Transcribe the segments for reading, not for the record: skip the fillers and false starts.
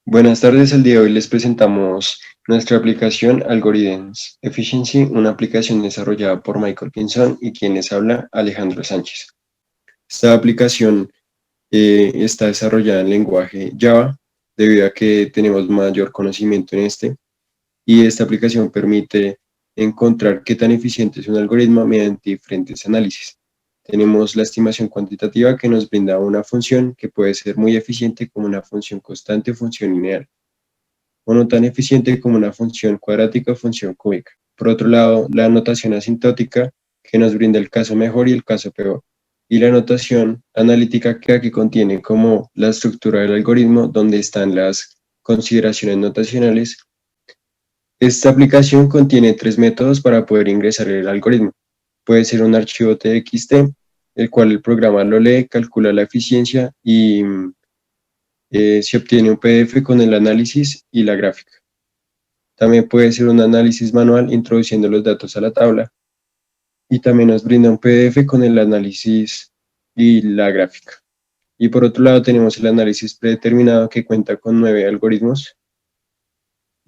Buenas tardes, el día de hoy les presentamos nuestra aplicación Algorithms Efficiency, una aplicación desarrollada por Michael Pinzón y quien les habla Alejandro Sánchez. Esta aplicación está desarrollada en lenguaje Java debido a que tenemos mayor conocimiento en este y esta aplicación permite encontrar qué tan eficiente es un algoritmo mediante diferentes análisis. Tenemos la estimación cuantitativa que nos brinda una función que puede ser muy eficiente como una función constante o función lineal o no tan eficiente como una función cuadrática o función cúbica. Por otro lado, la notación asintótica, que nos brinda el caso mejor y el caso peor. Y la notación analítica, que aquí contiene como la estructura del algoritmo, donde están las consideraciones notacionales. Esta aplicación contiene tres métodos para poder ingresar el algoritmo. Puede ser un archivo TXT, el cual el programa lo lee, calcula la eficiencia y se obtiene un PDF con el análisis y la gráfica. También puede ser un análisis manual introduciendo los datos a la tabla y también nos brinda un PDF con el análisis y la gráfica. Y por otro lado tenemos el análisis predeterminado que cuenta con 9 algoritmos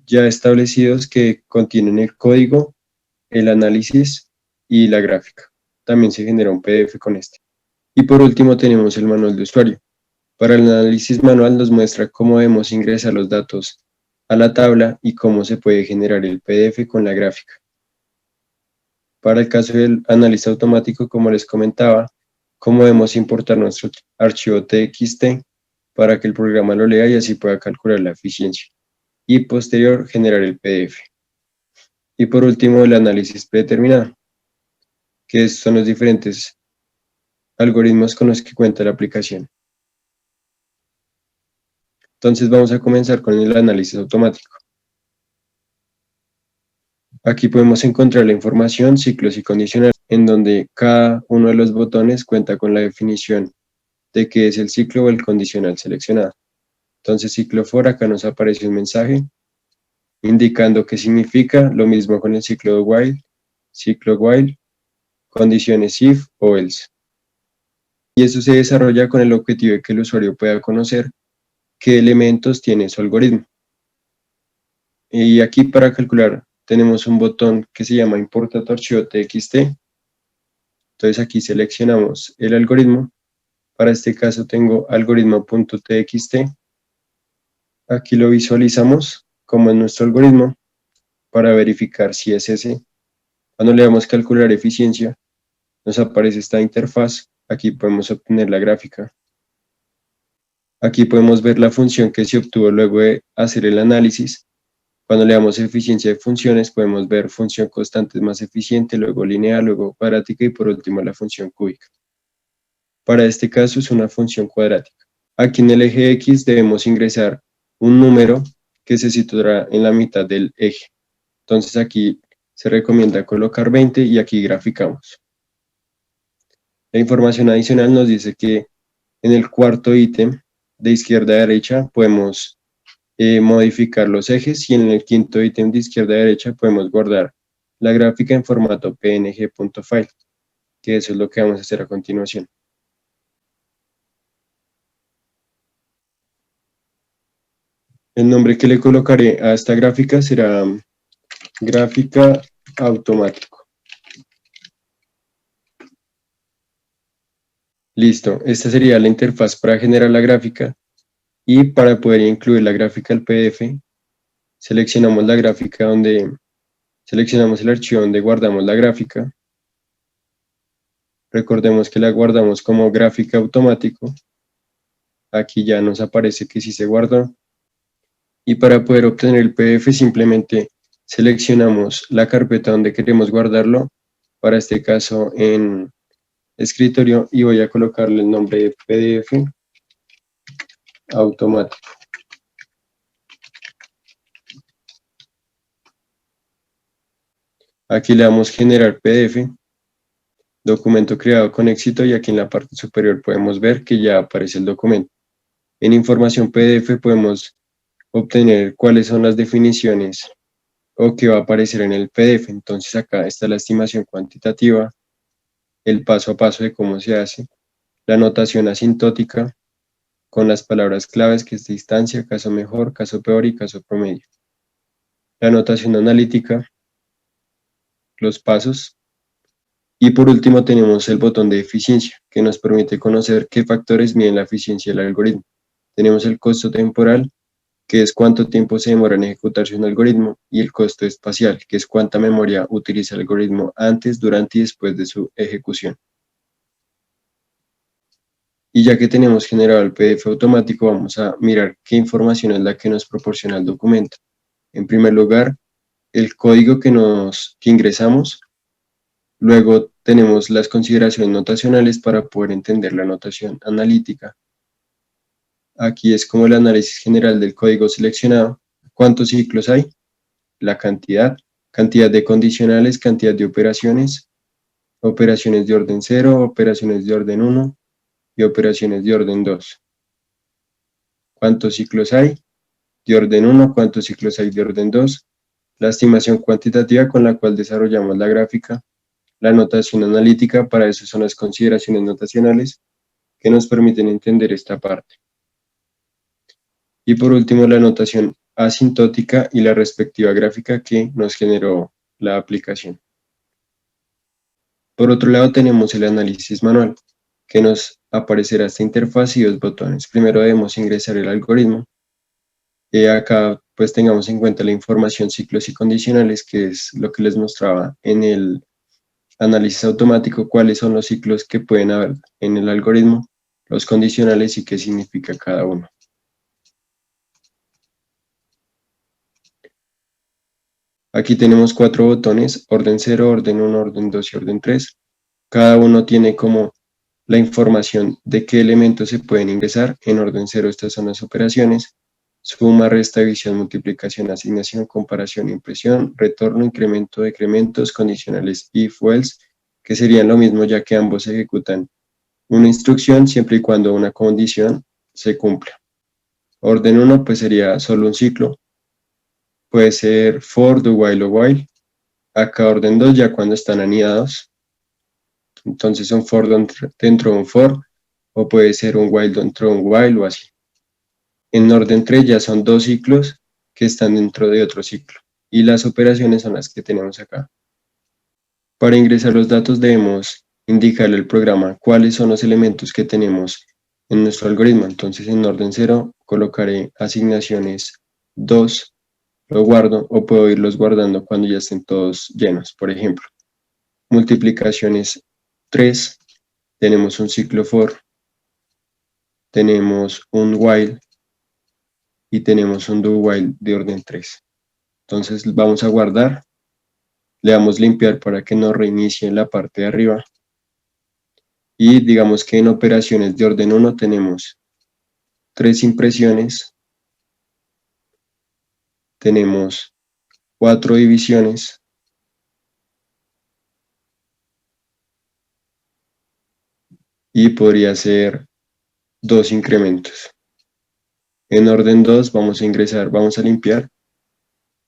ya establecidos que contienen el código, el análisis y la gráfica. También se genera un PDF con este. Y por último tenemos el manual de usuario. Para el análisis manual nos muestra cómo debemos ingresar los datos a la tabla y cómo se puede generar el PDF con la gráfica. Para el caso del análisis automático, como les comentaba, cómo debemos importar nuestro archivo TXT para que el programa lo lea y así pueda calcular la eficiencia. Y posterior, generar el PDF. Y por último, el análisis predeterminado, que son los diferentes algoritmos con los que cuenta la aplicación. Entonces vamos a comenzar con el análisis automático. Aquí podemos encontrar la información, ciclos y condicionales, en donde cada uno de los botones cuenta con la definición de qué es el ciclo o el condicional seleccionado. Entonces, ciclo for, acá nos aparece un mensaje indicando qué significa, lo mismo con el ciclo while, condiciones if o else. Y eso se desarrolla con el objetivo de que el usuario pueda conocer qué elementos tiene su algoritmo. Y aquí para calcular tenemos un botón que se llama Importa tu archivo TXT. Entonces aquí seleccionamos el algoritmo. Para este caso tengo algoritmo.txt. Aquí lo visualizamos como es nuestro algoritmo para verificar si es ese. Cuando le damos calcular eficiencia, nos aparece esta interfaz. Aquí podemos obtener la gráfica. Aquí podemos ver la función que se obtuvo luego de hacer el análisis. Cuando le damos eficiencia de funciones, podemos ver función constante es más eficiente, luego lineal, luego cuadrática y por último la función cúbica. Para este caso es una función cuadrática. Aquí en el eje X debemos ingresar un número que se situará en la mitad del eje. Entonces aquí se recomienda colocar 20 y aquí graficamos. La información adicional nos dice que en el cuarto ítem de izquierda a derecha podemos modificar los ejes y en el quinto ítem de izquierda a derecha podemos guardar la gráfica en formato png.file, que eso es lo que vamos a hacer a continuación. El nombre que le colocaré a esta gráfica será gráfica automático. Listo, esta sería la interfaz para generar la gráfica y para poder incluir la gráfica al PDF, seleccionamos la gráfica seleccionamos el archivo donde guardamos la gráfica. Recordemos que la guardamos como gráfica automático. Aquí ya nos aparece que sí se guardó. Y para poder obtener el PDF simplemente seleccionamos la carpeta donde queremos guardarlo. Para este caso en escritorio y voy a colocarle el nombre de PDF automático. Aquí le damos generar PDF, documento creado con éxito y aquí en la parte superior podemos ver que ya aparece el documento. En información PDF podemos obtener cuáles son las definiciones o qué va a aparecer en el PDF. Entonces acá está la estimación cuantitativa, el paso a paso de cómo se hace, la notación asintótica, con las palabras claves que es distancia, caso mejor, caso peor y caso promedio. La notación analítica, los pasos. Y por último tenemos el botón de eficiencia, que nos permite conocer qué factores miden la eficiencia del algoritmo. Tenemos el costo temporal, que es cuánto tiempo se demora en ejecutarse un algoritmo, y el costo espacial, que es cuánta memoria utiliza el algoritmo antes, durante y después de su ejecución. Y ya que tenemos generado el PDF automático, vamos a mirar qué información es la que nos proporciona el documento. En primer lugar, el código que ingresamos. Luego tenemos las consideraciones notacionales para poder entender la notación analítica. Aquí es como el análisis general del código seleccionado. ¿Cuántos ciclos hay? La cantidad, cantidad de condicionales, cantidad de operaciones, operaciones de orden 0, operaciones de orden 1 y operaciones de orden 2. ¿Cuántos ciclos hay? De orden 1, ¿cuántos ciclos hay de orden 2? La estimación cuantitativa con la cual desarrollamos la gráfica, la notación analítica, para eso son las consideraciones notacionales que nos permiten entender esta parte. Y por último, la notación asintótica y la respectiva gráfica que nos generó la aplicación. Por otro lado, tenemos el análisis manual, que nos aparecerá esta interfaz y dos botones. Primero debemos ingresar el algoritmo. Acá pues tengamos en cuenta la información ciclos y condicionales, que es lo que les mostraba en el análisis automático, cuáles son los ciclos que pueden haber en el algoritmo, los condicionales y qué significa cada uno. Aquí tenemos 4 botones, orden 0, orden 1, orden 2 y orden 3. Cada uno tiene como la información de qué elementos se pueden ingresar. En orden 0 estas son las operaciones: suma, resta, división, multiplicación, asignación, comparación, impresión, retorno, incremento, decrementos, condicionales if o else, que serían lo mismo ya que ambos ejecutan una instrucción siempre y cuando una condición se cumpla. Orden 1 pues sería solo un ciclo, puede ser for, do, while o while. Acá orden 2 ya cuando están anidados, entonces un for dentro de un for, o puede ser un while dentro de un while o así. En orden 3 ya son dos ciclos que están dentro de otro ciclo, y las operaciones son las que tenemos acá. Para ingresar los datos debemos indicarle al programa cuáles son los elementos que tenemos en nuestro algoritmo. Entonces en orden 0 colocaré asignaciones 2, lo guardo, o puedo irlos guardando cuando ya estén todos llenos. Por ejemplo, multiplicaciones 3, tenemos un ciclo for, tenemos un while y tenemos un do while de orden 3. Entonces vamos a guardar, le damos limpiar para que nos reinicie en la parte de arriba. Y digamos que en operaciones de orden 1 tenemos 3 impresiones, tenemos 4 divisiones, y podría ser 2 incrementos. En orden 2 vamos a ingresar, vamos a limpiar.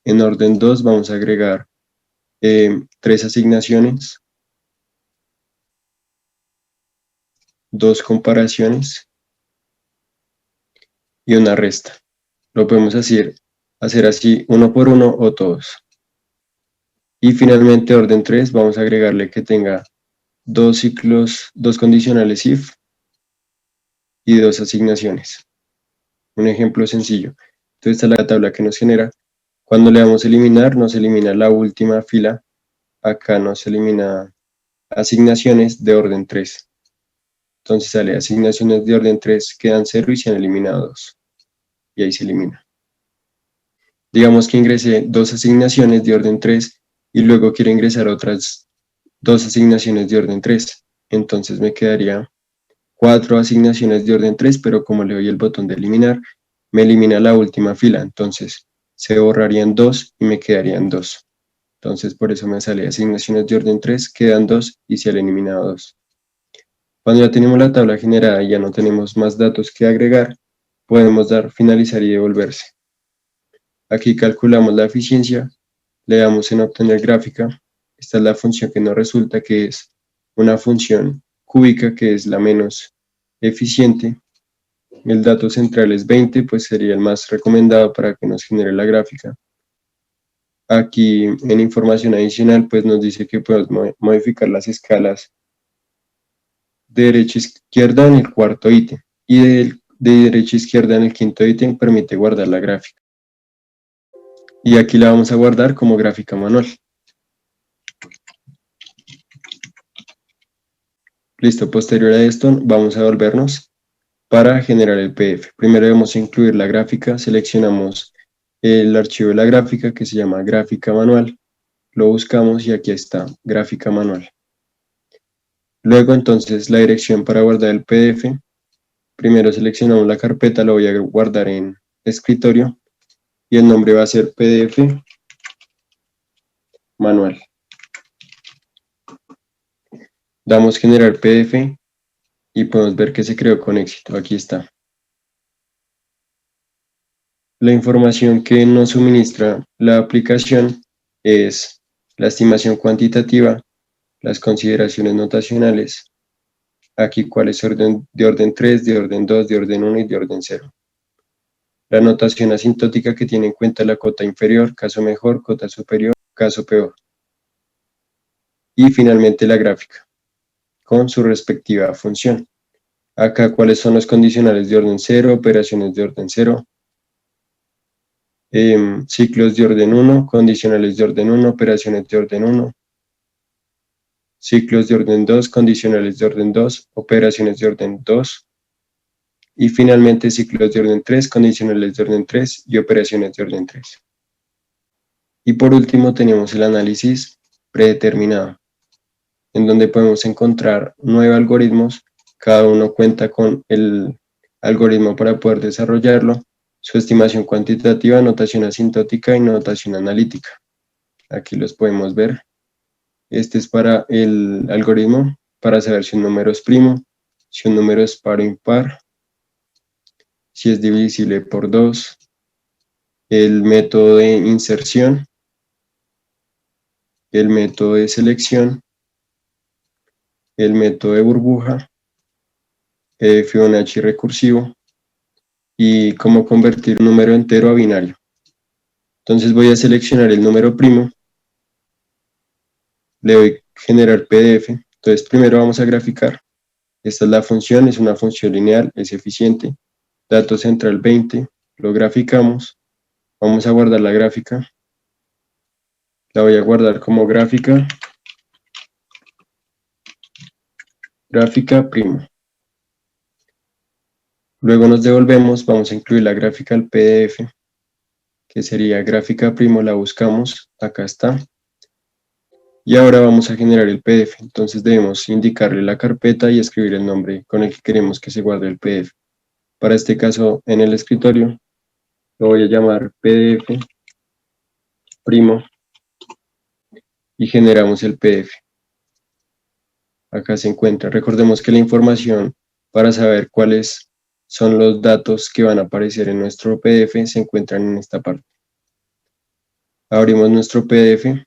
En orden 2 vamos a agregar 3 asignaciones, 2 comparaciones y una resta. Lo podemos hacer así uno por uno o todos. Y finalmente orden 3 vamos a agregarle que tenga 2 ciclos, 2 condicionales if y 2 asignaciones. Un ejemplo sencillo. Entonces esta es la tabla que nos genera. Cuando le damos a eliminar, nos elimina la última fila. Acá nos elimina asignaciones de orden 3. Entonces sale asignaciones de orden 3, quedan 0 y se han eliminado 2. Y ahí se elimina. Digamos que ingresé 2 asignaciones de orden 3 y luego quiero ingresar otras 2 asignaciones de orden 3. Entonces me quedaría 4 asignaciones de orden 3, pero como le doy el botón de eliminar, me elimina la última fila. Entonces se borrarían 2 y me quedarían 2. Entonces por eso me sale asignaciones de orden 3, quedan 2 y se han eliminado 2. Cuando ya tenemos la tabla generada y ya no tenemos más datos que agregar, podemos dar finalizar y devolverse. Aquí calculamos la eficiencia, le damos en obtener gráfica. Esta es la función que nos resulta, que es una función cúbica, que es la menos eficiente. el dato central es 20, pues sería el más recomendado para que nos genere la gráfica. Aquí en información adicional, pues nos dice que podemos modificar las escalas de derecha a izquierda en el cuarto ítem y de derecha a izquierda en el quinto ítem permite guardar la gráfica. Y aquí la vamos a guardar como gráfica manual. Listo, posterior a esto vamos a volvernos para generar el PDF. Primero debemos incluir la gráfica, seleccionamos el archivo de la gráfica que se llama gráfica manual, lo buscamos y aquí está, gráfica manual. Luego entonces la dirección para guardar el PDF, primero seleccionamos la carpeta, lo voy a guardar en escritorio y el nombre va a ser PDF manual. Damos generar PDF y podemos ver que se creó con éxito, aquí está. La información que nos suministra la aplicación es la estimación cuantitativa, las consideraciones notacionales, aquí cuál es de orden 3, de orden 2, de orden 1 y de orden 0. La notación asintótica que tiene en cuenta la cota inferior, caso mejor, cota superior, caso peor. Y finalmente la gráfica, con su respectiva función. Acá cuáles son los condicionales de orden 0, operaciones de orden 0, ciclos de orden 1, condicionales de orden 1, operaciones de orden 1, ciclos de orden 2, condicionales de orden 2, operaciones de orden 2, y finalmente ciclos de orden 3, condicionales de orden 3 y operaciones de orden 3. Y por último tenemos el análisis predeterminado, en donde podemos encontrar 9 algoritmos, cada uno cuenta con el algoritmo para poder desarrollarlo, su estimación cuantitativa, notación asintótica y notación analítica. Aquí los podemos ver. Este es para el algoritmo, para saber si un número es primo, si un número es par o impar, si es divisible por 2, el método de inserción, el método de selección, el método de burbuja, Fibonacci recursivo y cómo convertir un número entero a binario. Entonces voy a seleccionar el número primo, le doy generar PDF, entonces primero vamos a graficar. Esta es la función, es una función lineal, es eficiente. Dato central 20, lo graficamos, vamos a guardar la gráfica, la voy a guardar como gráfica primo. Luego nos devolvemos, vamos a incluir la gráfica al PDF, que sería gráfica primo, la buscamos, acá está. Y ahora vamos a generar el PDF, entonces debemos indicarle la carpeta y escribir el nombre con el que queremos que se guarde el PDF. Para este caso, en el escritorio, lo voy a llamar PDF primo y generamos el PDF. Acá se encuentra. Recordemos que la información para saber cuáles son los datos que van a aparecer en nuestro PDF se encuentran en esta parte. Abrimos nuestro PDF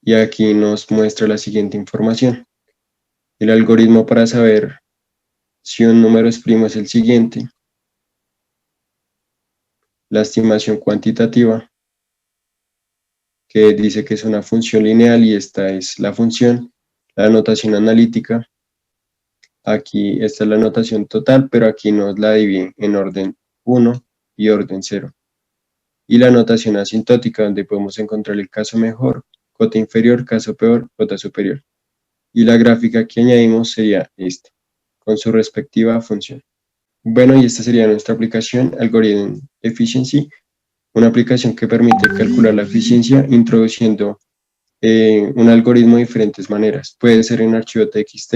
y aquí nos muestra la siguiente información. El algoritmo para saber si un número es primo es el siguiente. La estimación cuantitativa, que dice que es una función lineal y esta es la función. La notación analítica, aquí esta es la notación total, pero aquí nos la divide en orden 1 y orden 0. Y la notación asintótica, donde podemos encontrar el caso mejor, cota inferior, caso peor, cota superior. Y la gráfica que añadimos sería esta, con su respectiva función. Bueno, y esta sería nuestra aplicación Algorithm Efficiency, una aplicación que permite calcular la eficiencia introduciendo un algoritmo de diferentes maneras. Puede ser en archivo TXT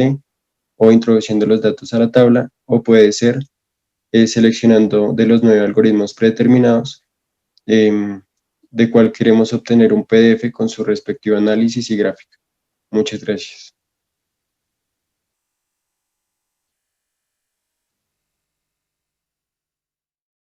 o introduciendo los datos a la tabla, o puede ser seleccionando de los 9 algoritmos predeterminados de cuál queremos obtener un PDF con su respectivo análisis y gráfica. Muchas gracias.